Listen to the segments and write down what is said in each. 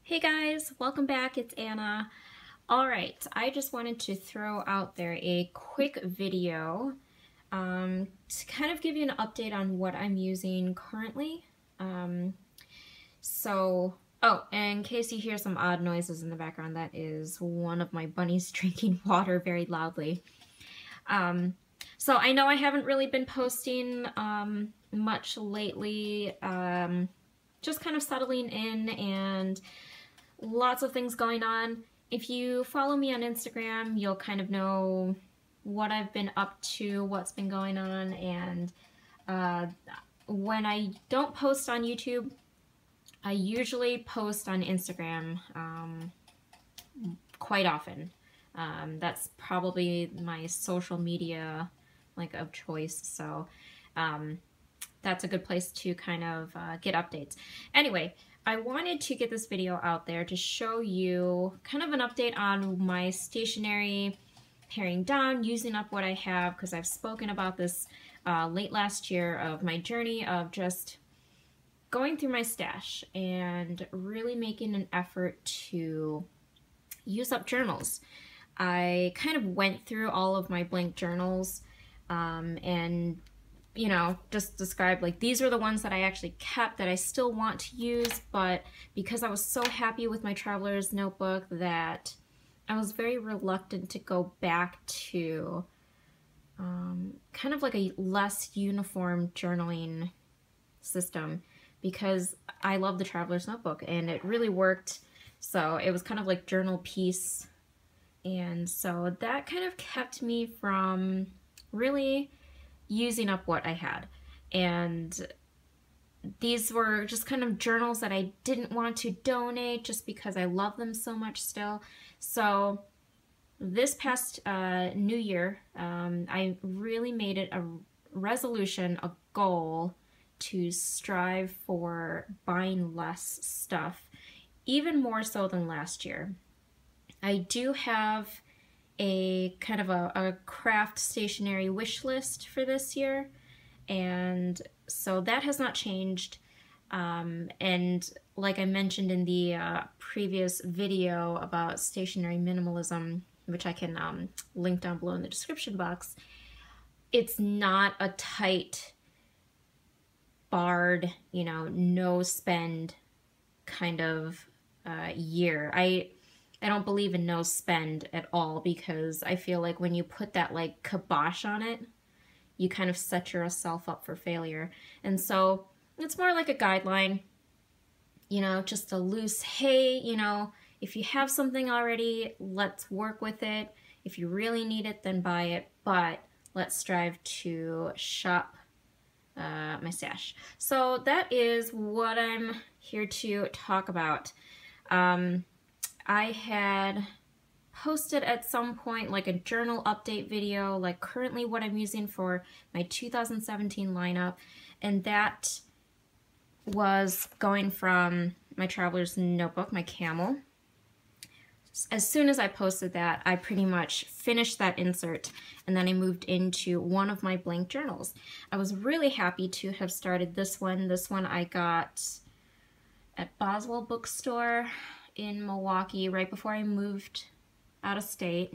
Hey guys, welcome back. It's Anna. All right, I just wanted to throw out there a quick video to kind of give you an update on what I'm using currently. Oh, and in case you hear some odd noises in the background, that is one of my bunnies drinking water very loudly. So I know I haven't really been posting much lately, just kind of settling in and lots of things going on. If you follow me on Instagram, you'll kind of know what I've been up to, what's been going on, and when I don't post on YouTube, I usually post on Instagram quite often. That's probably my social media of choice, so that's a good place to kind of get updates. Anyway, I wanted to get this video out there to show you kind of an update on my stationery, paring down, using up what I have, because I've spoken about this late last year of my journey of just going through my stash and really making an effort to use up journals. I kind of went through all of my blank journals and just described these are the ones that I actually kept that I still want to use, but because I was so happy with my traveler's notebook that I was very reluctant to go back to kind of a less uniform journaling system, because I love the traveler's notebook and it really worked. So it was kind of like journal peace, and so that kind of kept me from really using up what I had. And these were just kind of journals that I didn't want to donate just because I love them so much still. So this past New Year, I really made it a resolution, a goal to strive for buying less stuff, even more so than last year. I do have a kind of a craft stationery wish list for this year, and so that has not changed. And like I mentioned in the previous video about stationery minimalism, which I can link down below in the description box, it's not a tight, barred, no spend kind of year. I don't believe in no spend at all, because I feel like when you put that kibosh on it, you kind of set yourself up for failure. And so it's more like a guideline, just a loose, hey, if you have something already, let's work with it. If you really need it, then buy it, but let's strive to shop my stash. So that is what I'm here to talk about. I had posted at some point a journal update video, currently what I'm using for my 2017 lineup, and that was going from my traveler's notebook, my Camel. As soon as I posted that, I pretty much finished that insert, and then I moved into one of my blank journals. I was really happy to have started this one. This one I got at Boswell Bookstore in Milwaukee right before I moved out of state.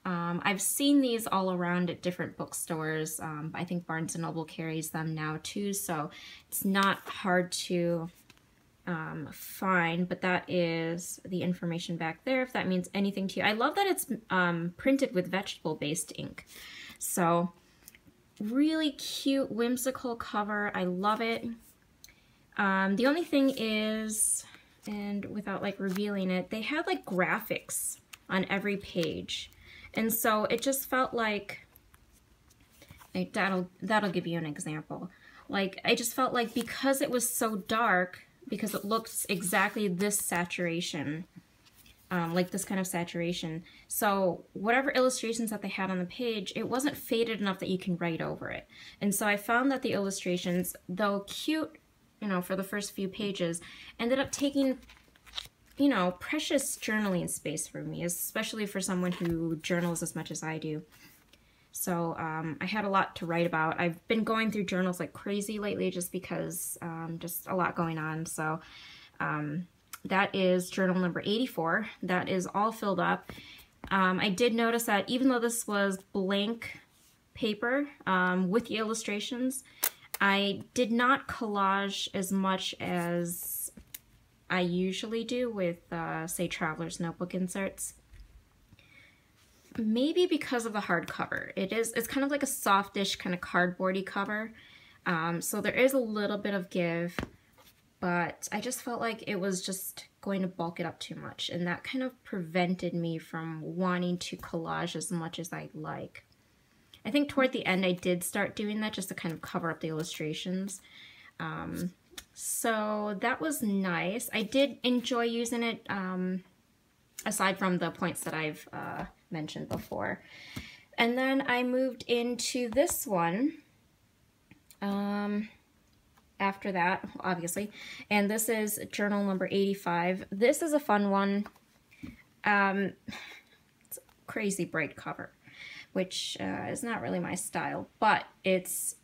I've seen these all around at different bookstores. I think Barnes & Noble carries them now too, so it's not hard to find, but that is the information back there, if that means anything to you. I love that it's printed with vegetable-based ink. So really cute, whimsical cover. I love it. The only thing is, and without revealing it, they had graphics on every page, and so it just felt that'll give you an example. I just felt because it was so dark, because it looks exactly this saturation, this kind of saturation, so whatever illustrations that they had on the page, it wasn't faded enough that you can write over it. And so I found that the illustrations, though cute, for the first few pages, ended up taking, precious journaling space for me, especially for someone who journals as much as I do. So I had a lot to write about. I've been going through journals like crazy lately just because just a lot going on. So That is journal number 84. That is all filled up. I did notice that even though this was blank paper with the illustrations, I did not collage as much as I usually do with, say, Traveler's Notebook inserts. Maybe because of the hardcover. It's kind of like a softish kind of cardboardy cover. So there is a little bit of give, but I just felt like it was just going to bulk it up too much, and that kind of prevented me from wanting to collage as much as I'd like. I think toward the end I did start doing that just to kind of cover up the illustrations. So that was nice. I did enjoy using it, aside from the points that I've mentioned before. And then I moved into this one after that, obviously, and this is journal number 85. This is a fun one. It's a crazy bright cover, which is not really my style, but it's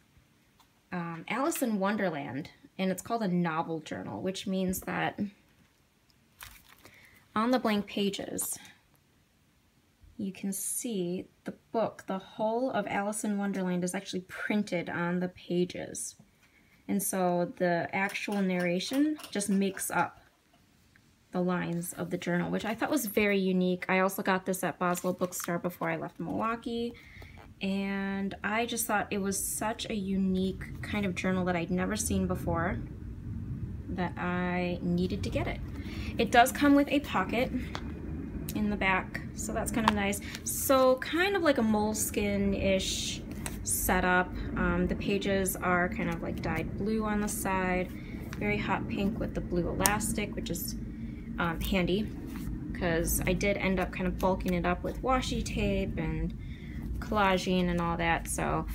Alice in Wonderland, and it's called a novel journal, which means that on the blank pages you can see the book, the whole of Alice in Wonderland is actually printed on the pages. And so the actual narration just makes up the lines of the journal, which I thought was very unique. I also got this at Boswell Bookstore before I left Milwaukee, and I just thought it was such a unique kind of journal that I'd never seen before that I needed to get it. It does come with a pocket in the back, so that's kind of nice. So kind of like a moleskin-ish setup. The pages are kind of like dyed blue on the side, very hot pink with the blue elastic, which is handy because I did end up kind of bulking it up with washi tape and collaging and all that, so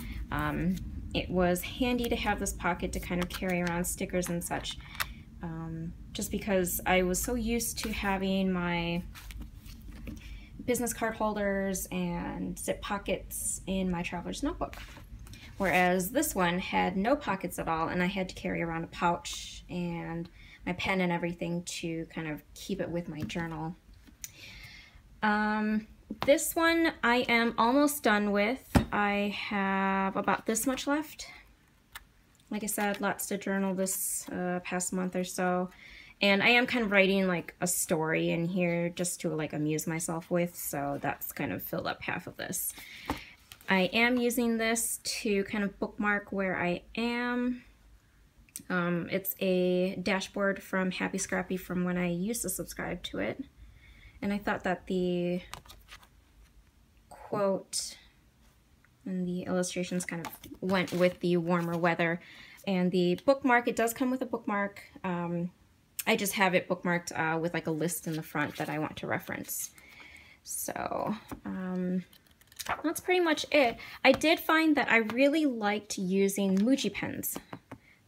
it was handy to have this pocket to kind of carry around stickers and such, just because I was so used to having my business card holders and zip pockets in my Traveler's Notebook, whereas this one had no pockets at all, and I had to carry around a pouch and my pen and everything to kind of keep it with my journal. This one I am almost done with. I have about this much left. Like I said, lots to journal this past month or so. And I am kind of writing like a story in here just to like amuse myself with, so that's kind of filled up half of this. I am using this to kind of bookmark where I am. It's a dashboard from Happy Scrappy from when I used to subscribe to it. And I thought that the quote and the illustrations kind of went with the warmer weather. And the bookmark, it does come with a bookmark. I just have it bookmarked with like a list in the front that I want to reference. So that's pretty much it. I did find that I really liked using Muji pens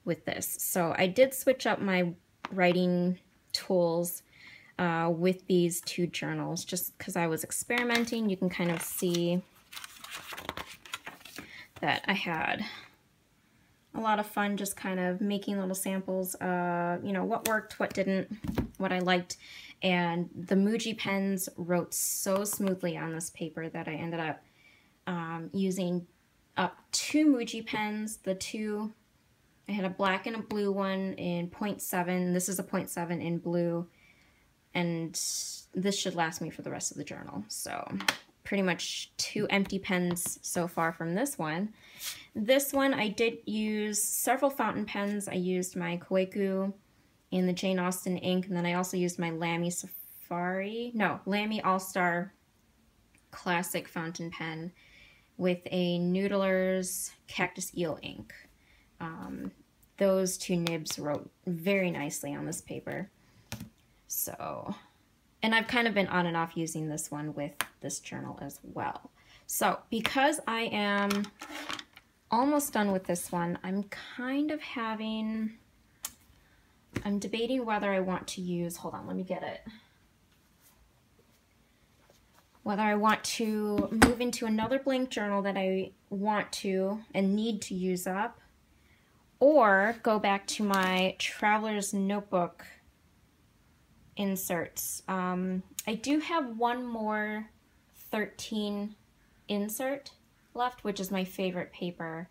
with this. So I did switch up my writing tools with these two journals just because I was experimenting. You can kind of see that I had a lot of fun just kind of making little samples, you know, what worked, what didn't, what I liked. And the Muji pens wrote so smoothly on this paper that I ended up using up 2 Muji pens. I had a black and a blue one in 0.7. This is a 0.7 in blue, and this should last me for the rest of the journal. So pretty much 2 empty pens so far from this one. This one I did use several fountain pens. I used my Koiku in the Jane Austen ink, and then I also used my Lamy Lamy All-Star Classic fountain pen with a Noodler's Cactus Eel ink. Those 2 nibs wrote very nicely on this paper. So, and I've kind of been on and off using this one with this journal as well. So because I am almost done with this one, I'm debating whether I want to use, hold on, let me get it. Whether I want to move into another blank journal that I want to and need to use up, or go back to my Traveler's Notebook inserts. I do have one more 13 insert left, which is my favorite paper,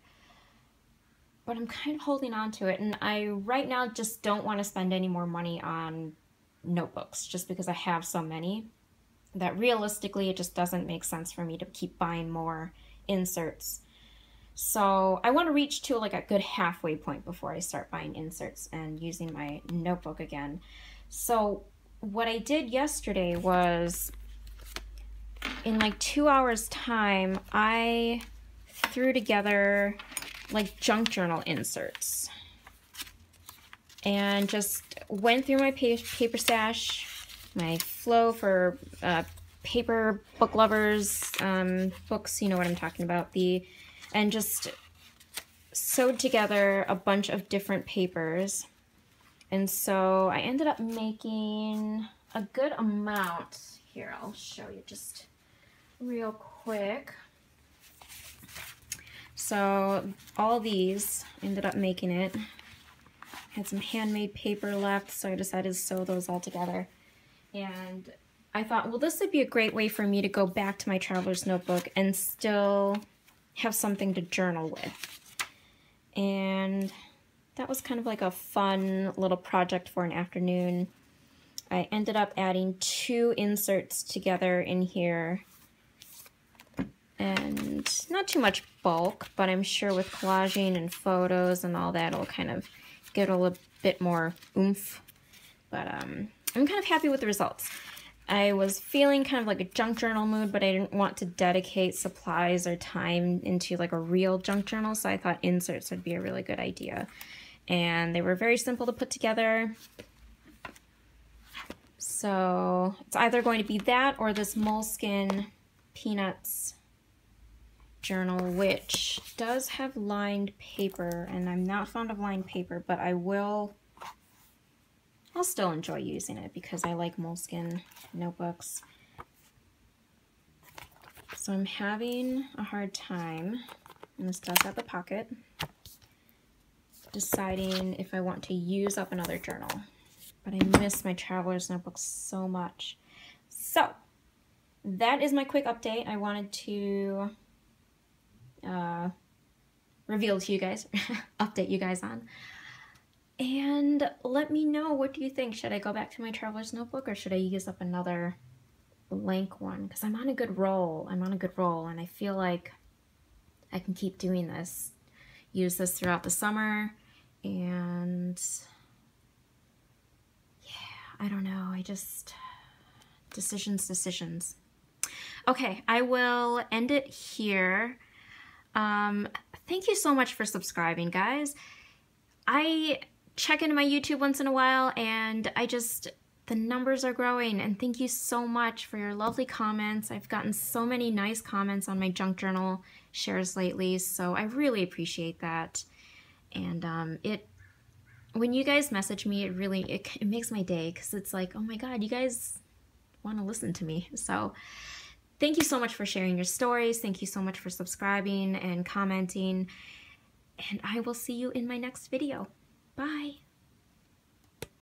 but I'm kind of holding on to it, and I right now just don't want to spend any more money on notebooks just because I have so many that realistically it just doesn't make sense for me to keep buying more inserts. So I want to reach to like a good halfway point before I start buying inserts and using my notebook again. So what I did yesterday was, in like 2 hours time, I threw together like junk journal inserts and just went through my paper stash, my flow for paper book lovers, books, you know what I'm talking about, and just sewed together a bunch of different papers. And so I ended up making a good amount. Here, I'll show you just real quick. So all these ended up making it. Had some handmade paper left, so I decided to sew those all together. And I thought, well, this would be a great way for me to go back to my traveler's notebook and still have something to journal with. And that was kind of like a fun little project for an afternoon. I ended up adding 2 inserts together in here. And not too much bulk, but I'm sure with collaging and photos and all that, it'll kind of get a little bit more oomph. But I'm kind of happy with the results. I was feeling kind of like a junk journal mood, but I didn't want to dedicate supplies or time into like a real junk journal, so I thought inserts would be a really good idea. And they were very simple to put together. So it's either going to be that or this Moleskine Peanuts journal, which does have lined paper, and I'm not fond of lined paper, but I'll still enjoy using it because I like Moleskine notebooks. So I'm having a hard time, and this does have the pocket, deciding if I want to use up another journal. But I miss my traveler's notebooks so much. So that is my quick update. I wanted to reveal to you guys, update you guys on. And let me know, what do you think? Should I go back to my traveler's notebook or should I use up another blank one? Because I'm on a good roll. I'm on a good roll, and I feel like I can keep doing this. Use this throughout the summer, and yeah, I don't know. Decisions. Okay, I will end it here. Thank you so much for subscribing, guys. I check into my YouTube once in a while, and the numbers are growing, and thank you so much for your lovely comments. I've gotten so many nice comments on my junk journal shares lately, so I really appreciate that. And when you guys message me, it makes my day, because it's like, oh my god, you guys want to listen to me. So thank you so much for sharing your stories. Thank you so much for subscribing and commenting, and I will see you in my next video. Bye.